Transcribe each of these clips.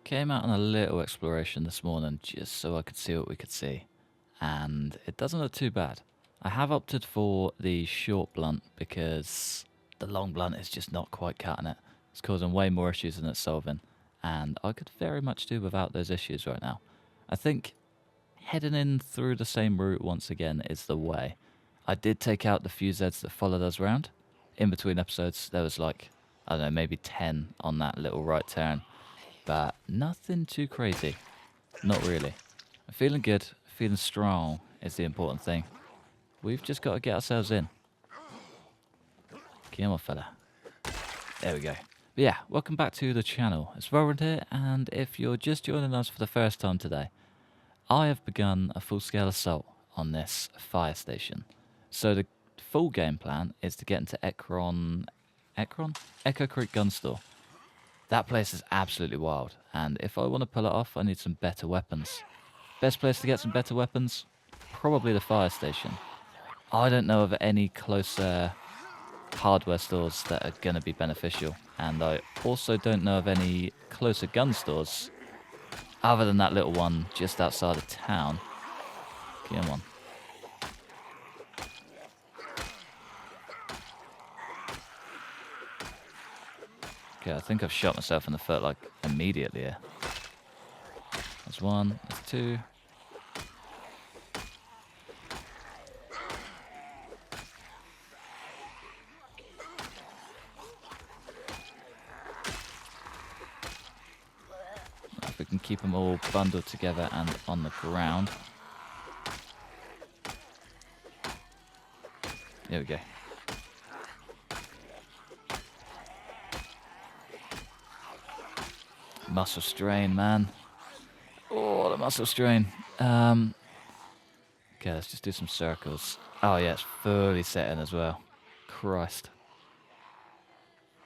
Came out on a little exploration this morning just so I could see what we could see. And it doesn't look too bad. I have opted for the short blunt because the long blunt is just not quite cutting it. It's causing way more issues than it's solving. And I could very much do without those issues right now. I think heading in through the same route once again is the way. I did take out the few zeds that followed us around. In between episodes, there was like, I don't know, maybe 10 on that little right turn. But nothing too crazy. Not really. I'm feeling good, feeling strong is the important thing. We've just got to get ourselves in. Come on, fella. There we go. But yeah, welcome back to the channel. It's Roland here, and if you're just joining us for the first time today, I have begun a full-scale assault on this fire station. So the full game plan is to get into Echo Creek Gun Store. That place is absolutely wild, and if I want to pull it off, I need some better weapons. Best place to get some better weapons? Probably the fire station. I don't know of any closer hardware stores that are going to be beneficial, and I also don't know of any closer gun stores other than that little one just outside of town. Come on. Okay, I think I've shot myself in the foot like immediately here. There's one, there's two. If we can keep them all bundled together and on the ground. There we go. Muscle strain, man. Oh, the muscle strain. Okay, let's just do some circles. Oh yeah, it's fully set in as well. Christ.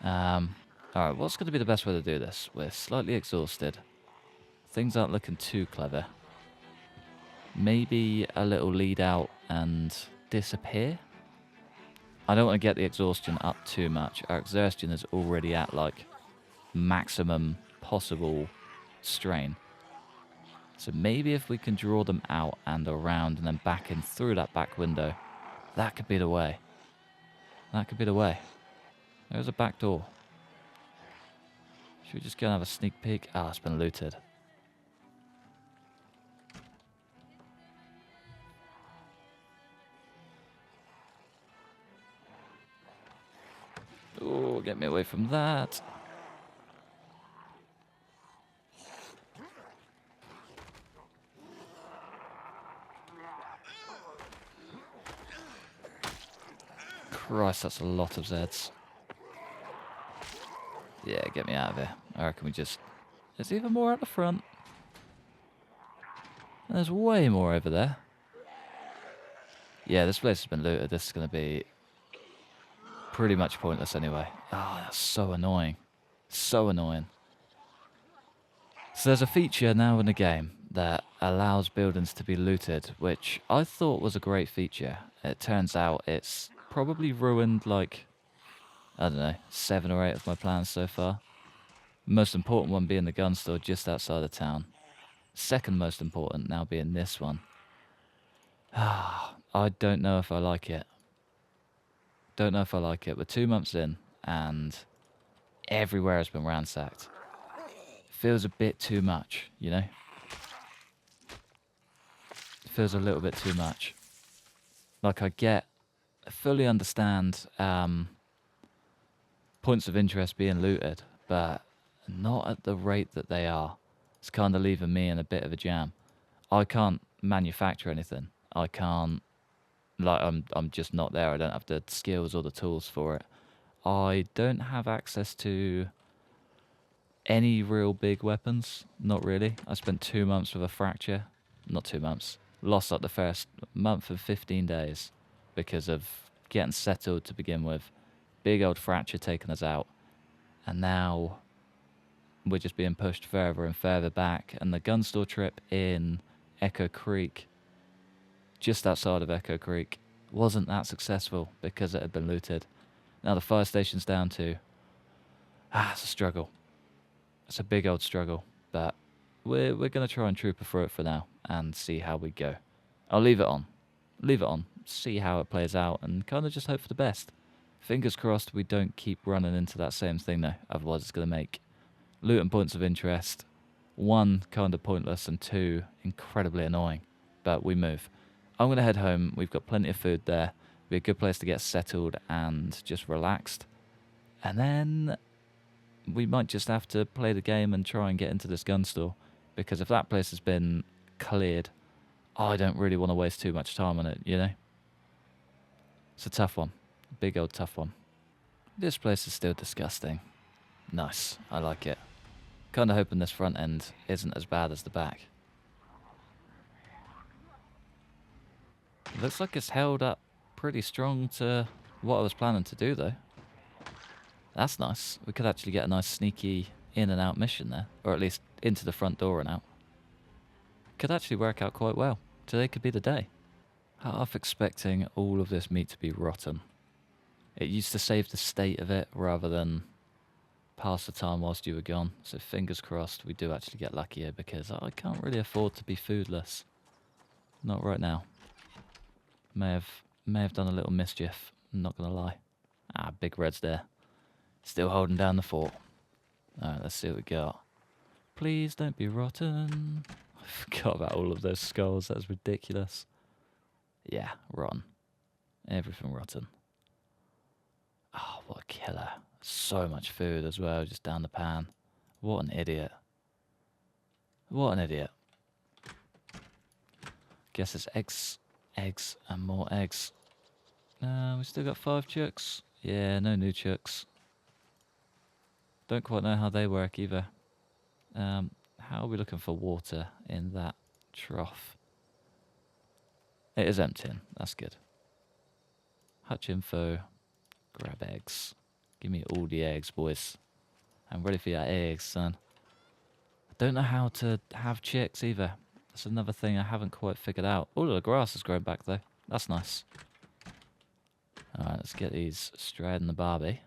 Alright, what's going to be the best way to do this? We're slightly exhausted. Things aren't looking too clever. Maybe a little lead out and disappear? I don't want to get the exhaustion up too much. Our exhaustion is already at like maximum possible strain. So maybe if we can draw them out and around and then back in through that back window, that could be the way. That could be the way. There's a back door. Should we just go and have a sneak peek? Ah, it's been looted. Oh, get me away from that. Christ, that's a lot of zeds. Yeah, get me out of here. I reckon we just... There's even more at the front. And there's way more over there. Yeah, this place has been looted. This is going to be pretty much pointless anyway. Oh, that's so annoying. So annoying. So there's a feature now in the game that allows buildings to be looted, which I thought was a great feature. It turns out it's probably ruined like, I don't know, 7 or 8 of my plans so far. Most important one being the gun store just outside of town. Second most important now being this one. I don't know if I like it. Don't know if I like it. We're 2 months in and everywhere has been ransacked. It feels a bit too much, you know? It feels a little bit too much. Like I fully understand points of interest being looted, but not at the rate that they are. It's kind of leaving me in a bit of a jam. I can't manufacture anything. I can't, like, I'm just not there. I don't have the skills or the tools for it. I don't have access to any real big weapons. Not really. I spent 2 months with a fracture. Not 2 months. Lost like the first month and 15 days because of getting settled to begin with. Big old fracture taking us out. And now we're just being pushed further and further back. And the gun store trip in Echo Creek, just outside of Echo Creek, wasn't that successful because it had been looted. Now the fire station's down to... it's a struggle. It's a big old struggle. But we're going to try and trooper through it for now and see how we go. I'll leave it on. Leave it on. See how it plays out and kind of just hope for the best. Fingers crossed we don't keep running into that same thing though. Otherwise it's going to make loot and points of interest, 1, kind of pointless, and 2, incredibly annoying. But we move. I'm going to head home. We've got plenty of food there. Be a good place to get settled and just relaxed. And then we might just have to play the game and try and get into this gun store. Because if that place has been cleared, I don't really want to waste too much time on it, you know? It's a tough one. Big old tough one. This place is still disgusting. Nice. I like it. Kind of hoping this front end isn't as bad as the back. Looks like it's held up pretty strong to what I was planning to do though. That's nice. We could actually get a nice sneaky in and out mission there. Or at least into the front door and out. Could actually work out quite well. Today could be the day. Half expecting all of this meat to be rotten. It used to save the state of it rather than pass the time whilst you were gone. So fingers crossed we do actually get lucky here because I can't really afford to be foodless. Not right now. May have done a little mischief. I'm not gonna lie. Ah, big red's there. Still holding down the fort. Alright, let's see what we got. Please don't be rotten. I forgot about all of those skulls. That's ridiculous. Yeah, rotten. Everything rotten. Oh, what a killer. So much food as well, just down the pan. What an idiot. What an idiot. Guess it's eggs, and more eggs. We still got 5 chooks. Yeah, no new chooks. Don't quite know how they work either. How are we looking for water in that trough? It is emptying. That's good. Hutch info. Grab eggs. Give me all the eggs, boys. I'm ready for your eggs, son. I don't know how to have chicks either. That's another thing I haven't quite figured out. All of the grass has grown back though. That's nice. Alright, let's get these straight in the barbie.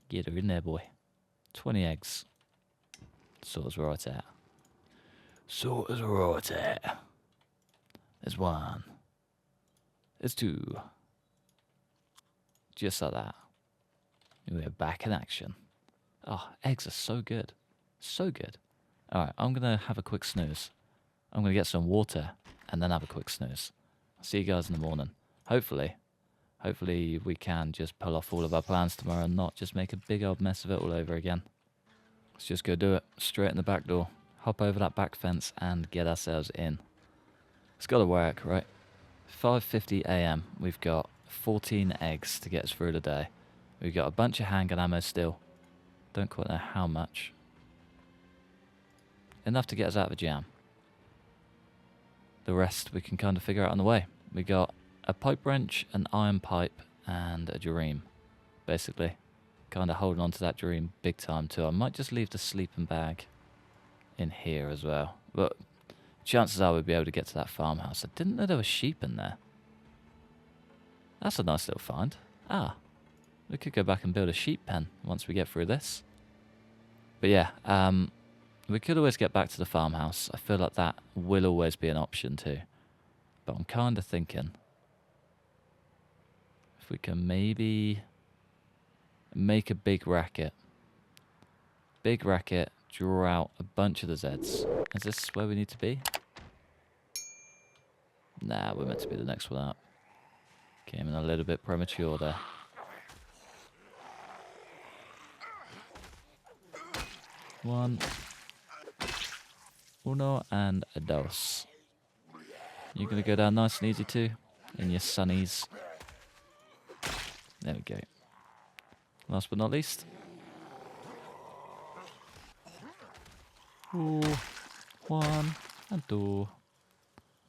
Get her in there, boy. 20 eggs. Sort's right at. Sort's right at. There's 1. There's 2. Just like that. We're back in action. Oh, eggs are so good. So good. Alright, I'm going to have a quick snooze. I'm going to get some water and then have a quick snooze. I'll see you guys in the morning. Hopefully we can just pull off all of our plans tomorrow and not just make a big old mess of it all over again. Let's just go do it. Straight in the back door. Hop over that back fence and get ourselves in. It's got to work, right? 5:50 AM. We've got 14 eggs to get us through the day. We've got a bunch of handgun ammo still. Don't quite know how much. Enough to get us out of a jam. The rest we can kind of figure out on the way. We got a pipe wrench, an iron pipe, and a dream. Basically. Kind of holding on to that dream big time too. I might just leave the sleeping bag in here as well. But chances are we'll be able to get to that farmhouse. I didn't know there were sheep in there. That's a nice little find. Ah. We could go back and build a sheep pen once we get through this. But yeah, we could always get back to the farmhouse. I feel like that will always be an option too. But I'm kind of thinking if we can maybe make a big racket. Big racket, draw out a bunch of the zeds. Is this where we need to be? Nah, we're meant to be the next one up. Came in a little bit premature there. One. Uno and a dos. You're going to go down nice and easy too, in your sunnies. There we go. Last but not least. Ooh, 1 and 2.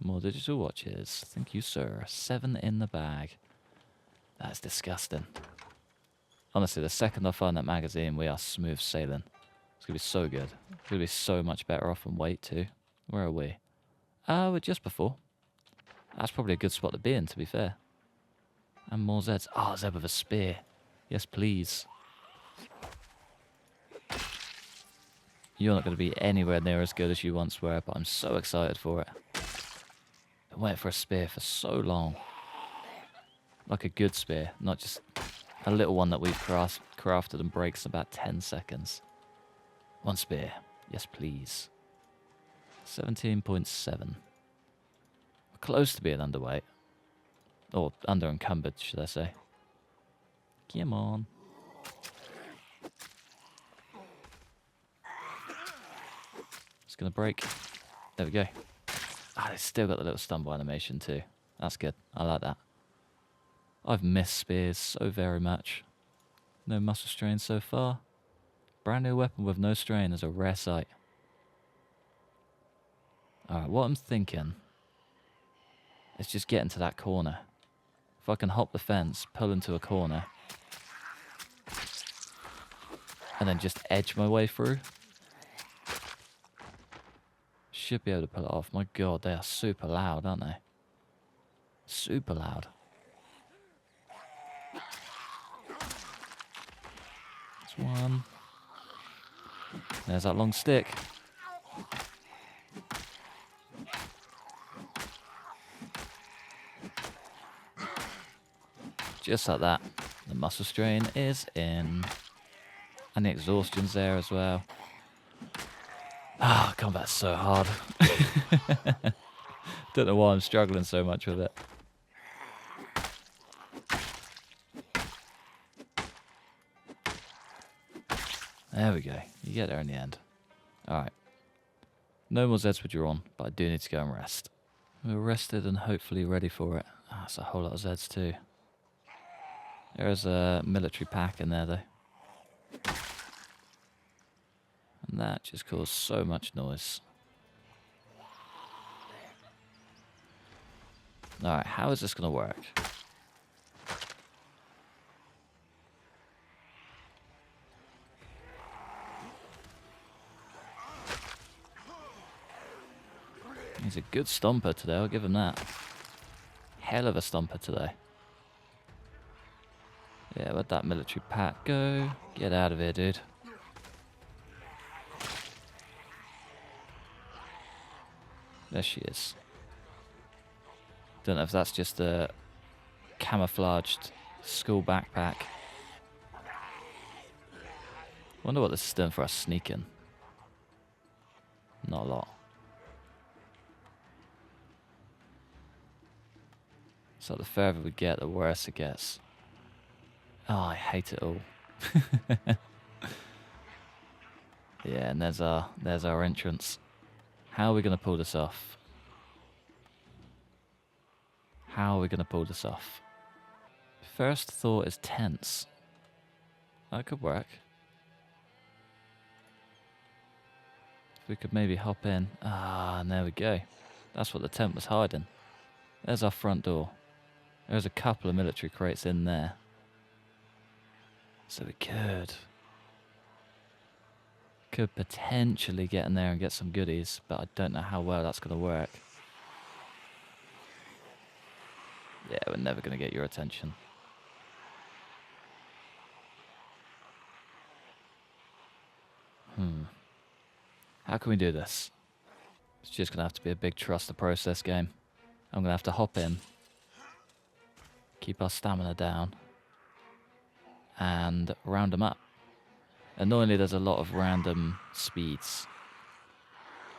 More digital watches. Thank you, sir. 7 in the bag. That's disgusting. Honestly, the second I find that magazine, we are smooth sailing. It's going to be so good. It's going to be so much better off on weight too. Where are we? We're just before. That's probably a good spot to be in, to be fair. And more Zeds. Oh, Zed with a spear. Yes, please. You're not going to be anywhere near as good as you once were, but I'm so excited for it. I went for a spear for so long. Like a good spear, not just a little one that we've crafted and breaks in about 10 seconds. One spear. Yes, please. 17.7. We're close to being underweight. Or under-encumbered, should I say. Come on. It's going to break. There we go. Ah, it's still got the little stumble animation too. That's good. I like that. I've missed spears so very much. No muscle strain so far. Brand new weapon with no strain is a rare sight. Alright, what I'm thinking is just get into that corner. If I can hop the fence, pull into a corner, and then just edge my way through, should be able to pull it off. My god, they are super loud, aren't they? Super loud. That's one. There's that long stick. Just like that. The muscle strain is in. And the exhaustion's there as well. Ah, combat's so hard. Don't know why I'm struggling so much with it. There we go. You get there in the end. Alright. No more zeds were drawn, but I do need to go and rest. We're rested and hopefully ready for it. Ah, that's a whole lot of zeds too. There is a military pack in there though. And that just caused so much noise. Alright, how is this going to work? He's a good stomper today, I'll give him that. Hell of a stomper today. Yeah, where'd that military pack go? Get out of here, dude. There she is. Don't know if that's just a camouflaged school backpack. Wonder what this is doing for us sneaking. Not a lot. So the further we get, the worse it gets. Oh, I hate it all. Yeah, and there's our entrance. How are we going to pull this off? How are we going to pull this off? First thought is tents. That could work. If we could maybe hop in. Ah, and there we go. That's what the tent was hiding. There's our front door. There's a couple of military crates in there. So we could potentially get in there and get some goodies, but I don't know how well that's going to work. Yeah, we're never going to get your attention. How can we do this? It's just going to have to be a big trust the process game. I'm going to have to hop in, keep our stamina down, and round them up. Annoyingly, there's a lot of random speeds.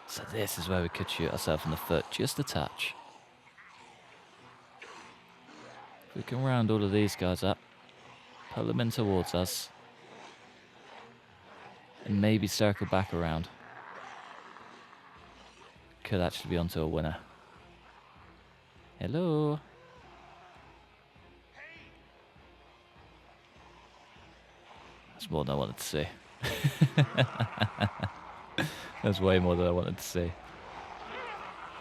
So this is where we could shoot ourselves in the foot just a touch. If we can round all of these guys up, pull them in towards us, and maybe circle back around. Could actually be onto a winner. Hello? That's more than I wanted to see. That's way more than I wanted to see.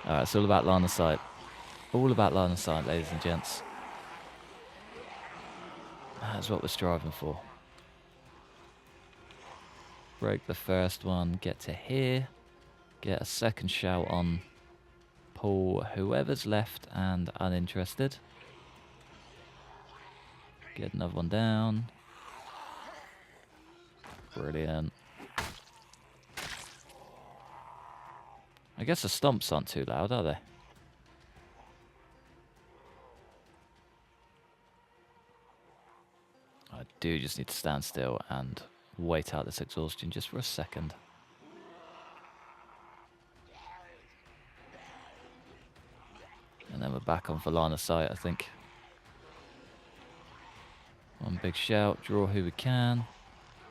Alright, it's all about line of sight. All about line of sight, ladies and gents. That's what we're striving for. Break the first one, get to here. Get a second shout on. Pull whoever's left and uninterested. Get another one down. Brilliant. I guess the stomps aren't too loud, are they? I do just need to stand still and wait out this exhaustion just for a second. And then we're back on for line of sight, I think. One big shout, draw who we can.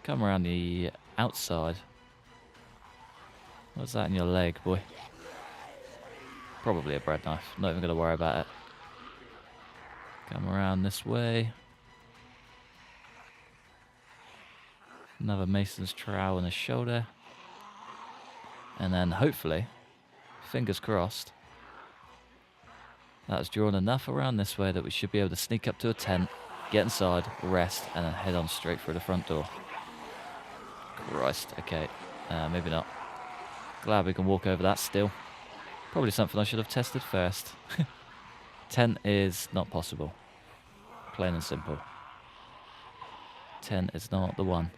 Come around the outside. What's that in your leg, boy? Probably a bread knife. Not even going to worry about it. Come around this way. Another Mason's trowel in the shoulder. And then hopefully, fingers crossed, that's drawn enough around this way that we should be able to sneak up to a tent, get inside, rest, and then head on straight through the front door. Christ, okay. Maybe not. Glad we can walk over that still. Probably something I should have tested first. Tent is not possible. Plain and simple. Tent is not the one.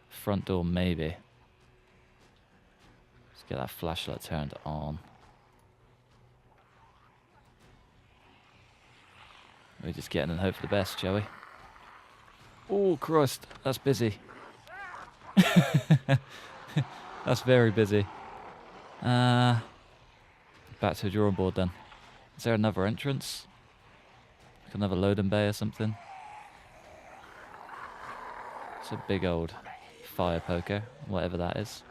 Front door, maybe. Let's get that flashlight turned on. We're just getting and hope for the best, shall we? Oh, Christ, that's busy. That's very busy. Back to the drawing board then. Is there another entrance? Like another loading bay or something? It's a big old fire poker, whatever that is.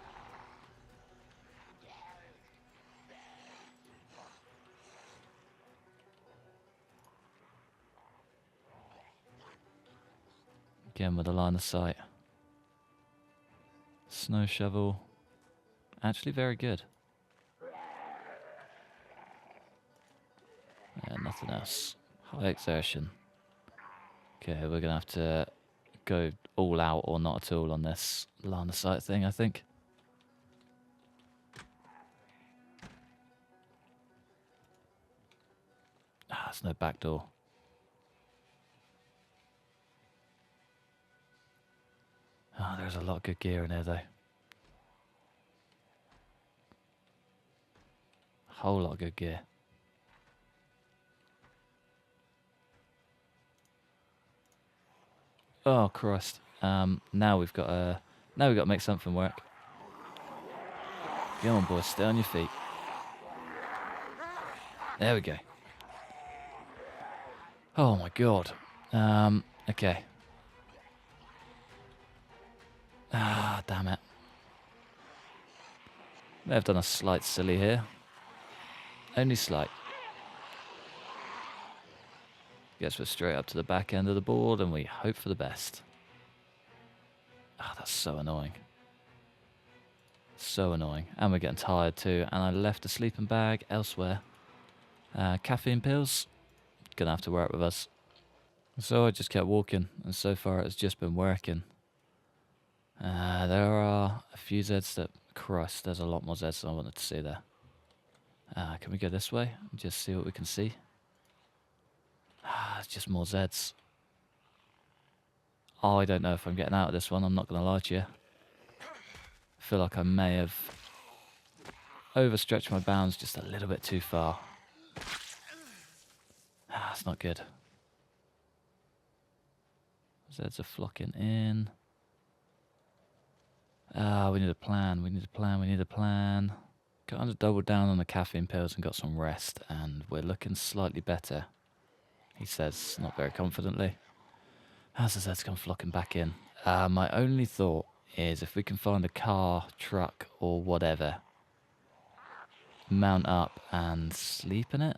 Again with a line of sight. Snow shovel. Actually very good. Yeah, nothing else. High exertion. Okay, we're going to have to go all out or not at all on this line of sight thing, I think. There's no back door. Oh, there's a lot of good gear in here, though. A whole lot of good gear. Oh Christ! Now we've got to make something work. Come on, boys, stay on your feet. There we go. Oh my God. Okay. Damn it. May have done a slight silly here. Only slight. Guess we're straight up to the back end of the board and we hope for the best. That's so annoying. So annoying. And we're getting tired too. And I left a sleeping bag elsewhere. Caffeine pills. Gonna have to work with us. So I just kept walking, and so far it's just been working. There are a few zeds that... Christ, there's a lot more zeds than I wanted to see there. Can we go this way and just see what we can see? It's just more zeds. I don't know if I'm getting out of this one, I'm not going to lie to you. I feel like I may have overstretched my bounds just a little bit too far. It's not good. Zeds are flocking in. We need a plan, we need a plan, we need a plan. Kind of doubled down on the caffeine pills and got some rest, and we're looking slightly better. He says, not very confidently. As the Zeds come flocking back in. My only thought is if we can find a car, truck, or whatever, mount up and sleep in it.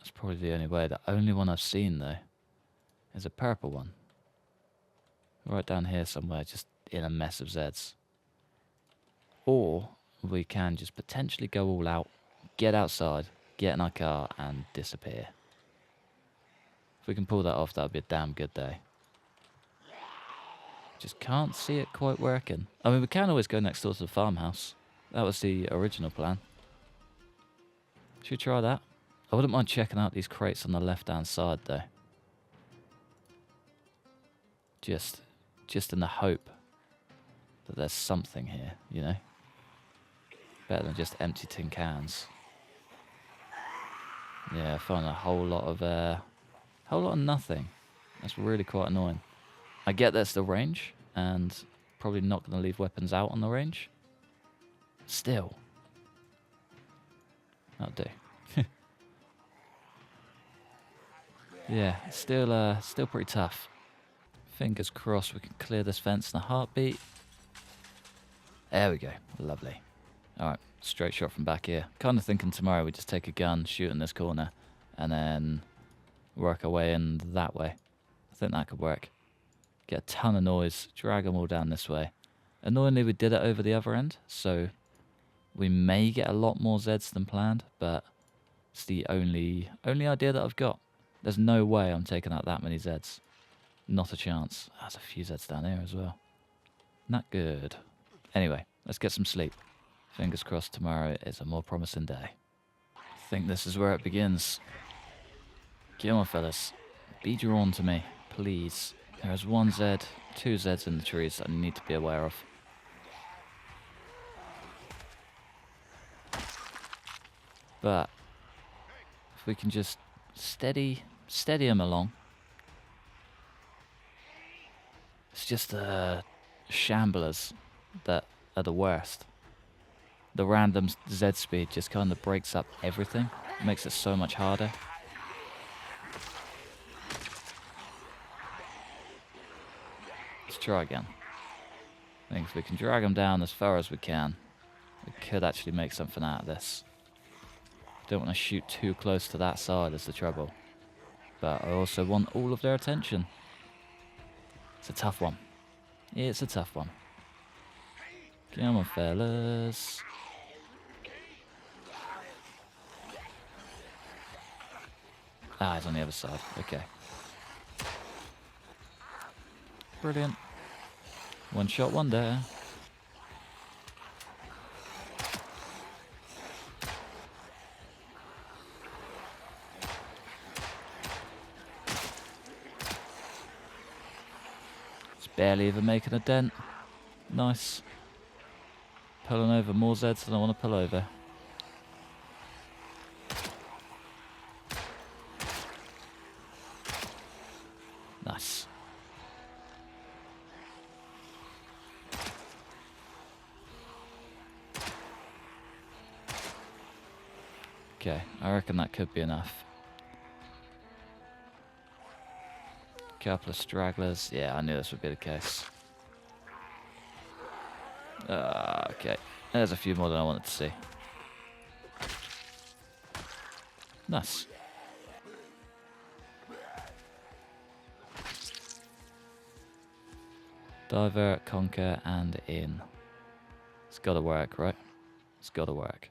That's probably the only way. The only one I've seen, though, is a purple one. Right down here somewhere, just in a mess of Zeds. Or we can just potentially go all out, get outside, get in our car, and disappear. If we can pull that off, that would be a damn good day. Just can't see it quite working. I mean, we can always go next door to the farmhouse. That was the original plan. Should we try that? I wouldn't mind checking out these crates on the left-hand side, though. Just in the hope that there's something here, you know? Better than just empty tin cans. Yeah, I found a whole lot of nothing. That's really quite annoying. I get that's the range, and probably not going to leave weapons out on the range. Still. That'll do. Yeah, still pretty tough. Fingers crossed we can clear this fence in a heartbeat. There we go. Lovely. Alright, straight shot from back here. Kind of thinking tomorrow we just take a gun, shoot in this corner, and then work our way in that way. I think that could work. Get a ton of noise, drag them all down this way. Annoyingly, we did it over the other end, so we may get a lot more Zeds than planned, but it's the only idea that I've got. There's no way I'm taking out that many Zeds. Not a chance. There's a few Zeds down here as well. Not good. Anyway, let's get some sleep. Fingers crossed tomorrow is a more promising day. I think this is where it begins. Come on, fellas. Be drawn to me, please. There is one Zed, two Zeds in the trees that I need to be aware of. But if we can just steady them along. It's just the shamblers that are the worst. The random Z speed just kind of breaks up everything. Makes it so much harder. Let's try again. I think if we can drag them down as far as we can, we could actually make something out of this. Don't want to shoot too close to that side is the trouble. But I also want all of their attention. It's a tough one. It's a tough one. Come on, fellas. Ah, he's on the other side. Okay. Brilliant. One shot wonder. It's barely even making a dent. Nice. Pulling over more Zeds than I want to pull over. Nice. Okay, I reckon that could be enough. Couple of stragglers. Yeah, I knew this would be the case. Okay, there's a few more than I wanted to see. Nice. Divert, conquer, and in. It's gotta work, right? It's gotta work.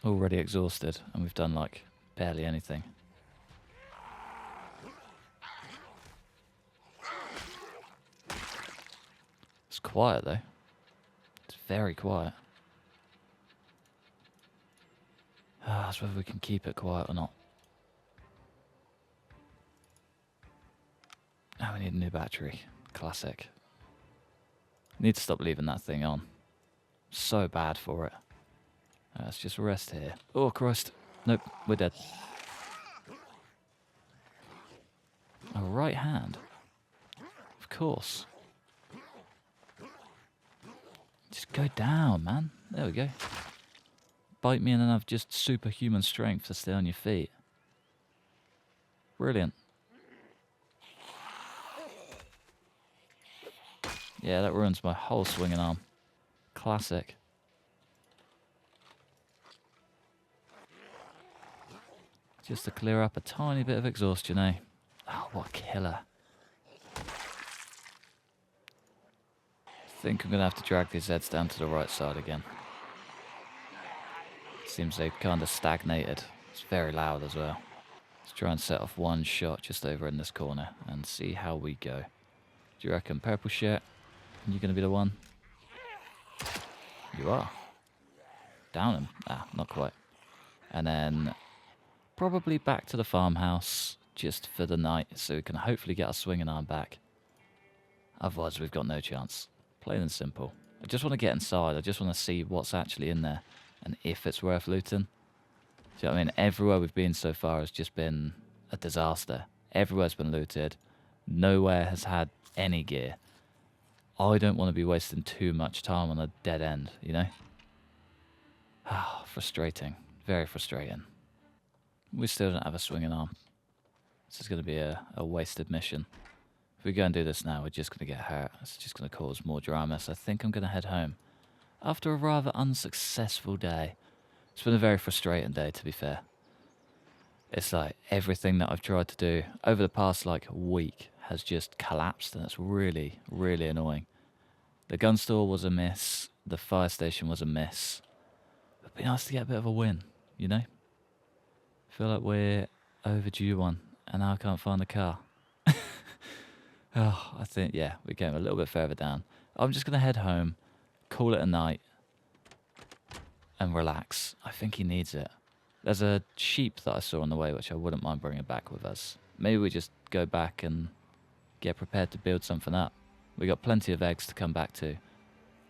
Already exhausted, and we've done like barely anything. It's quiet though. It's very quiet. That's whether we can keep it quiet or not. Oh, we need a new battery. Classic. Need to stop leaving that thing on. So bad for it. Let's just rest here. Oh, Christ. Nope, we're dead. A right hand? Of course. Just go down, man. There we go. Bite me and then have just superhuman strength to stay on your feet. Brilliant. Yeah, that ruins my whole swinging arm. Classic. Just to clear up a tiny bit of exhaustion, eh? Oh, what a killer. I think I'm going to have to drag these Zeds down to the right side again. Seems they've kind of stagnated. It's very loud as well. Let's try and set off one shot just over in this corner and see how we go. Do you reckon purple shirt? You're going to be the one? You are. Down him. Ah, not quite. And then probably back to the farmhouse just for the night so we can hopefully get our swinging arm back. Otherwise, we've got no chance. Plain and simple. I just want to get inside. I just want to see what's actually in there and if it's worth looting. Do you know what I mean? Everywhere we've been so far has just been a disaster. Everywhere's been looted. Nowhere has had any gear. I don't want to be wasting too much time on a dead end, you know? Ah, frustrating. Very frustrating. We still don't have a swinging arm. This is going to be a wasted mission. If we go and do this now, we're just going to get hurt. It's just going to cause more drama. So I think I'm going to head home. After a rather unsuccessful day. It's been a very frustrating day, to be fair. It's like everything that I've tried to do over the past week has just collapsed, and it's really, really annoying. The gun store was a miss. The fire station was a miss. It'd be nice to get a bit of a win, you know? Feel like we're overdue one, and now I can't find the car. Oh, I think, yeah, we're getting a little bit further down. I'm just going to head home, call it a night, and relax. I think he needs it. There's a sheep that I saw on the way, which I wouldn't mind bringing back with us. Maybe we just go back and get prepared to build something up. We got plenty of eggs to come back to.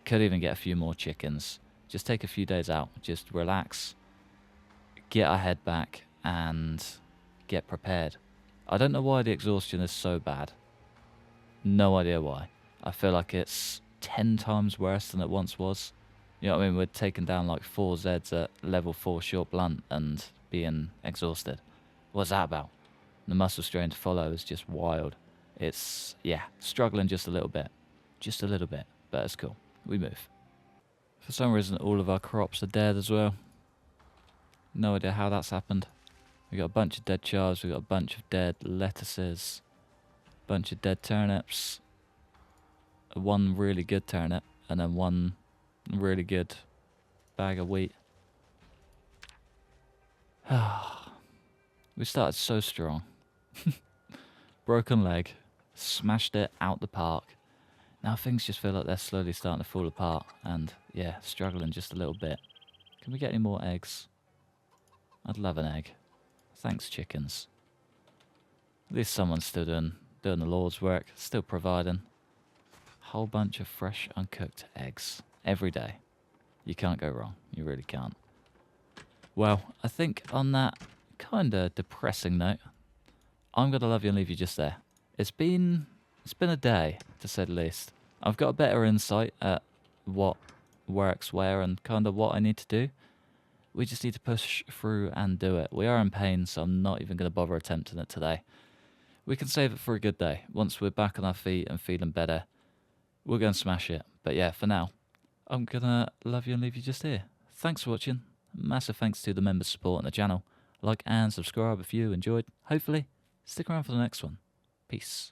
Could even get a few more chickens. Just take a few days out. Just relax. Get our head back and get prepared. I don't know why the exhaustion is so bad. No idea why. I feel like it's 10 times worse than it once was. You know what I mean? We're taking down 4 zeds at level 4 short blunt and being exhausted. What's that about? The muscle strain to follow is just wild. It's, yeah, struggling just a little bit. Just a little bit, but it's cool. We move. For some reason, all of our crops are dead as well. No idea how that's happened. We got a bunch of dead chives, we got a bunch of dead lettuces, bunch of dead turnips, one really good turnip, and then one really good bag of wheat. We started so strong. Broken leg, smashed it out the park. Now things just feel like they're slowly starting to fall apart, and yeah, struggling just a little bit. Can we get any more eggs? I'd love an egg. Thanks, chickens. At least someone's still doing the Lord's work, still providing. Whole bunch of fresh, uncooked eggs every day. You can't go wrong. You really can't. Well, I think on that kind of depressing note, I'm going to love you and leave you just there. It's been a day, to say the least. I've got a better insight at what works where and kind of what I need to do. We just need to push through and do it. We are in pain, so I'm not even going to bother attempting it today. We can save it for a good day. Once we're back on our feet and feeling better, we'll go and smash it. But yeah, for now, I'm going to love you and leave you just here. Thanks for watching. Massive thanks to the members supporting the channel. Like and subscribe if you enjoyed. Hopefully, stick around for the next one. Peace.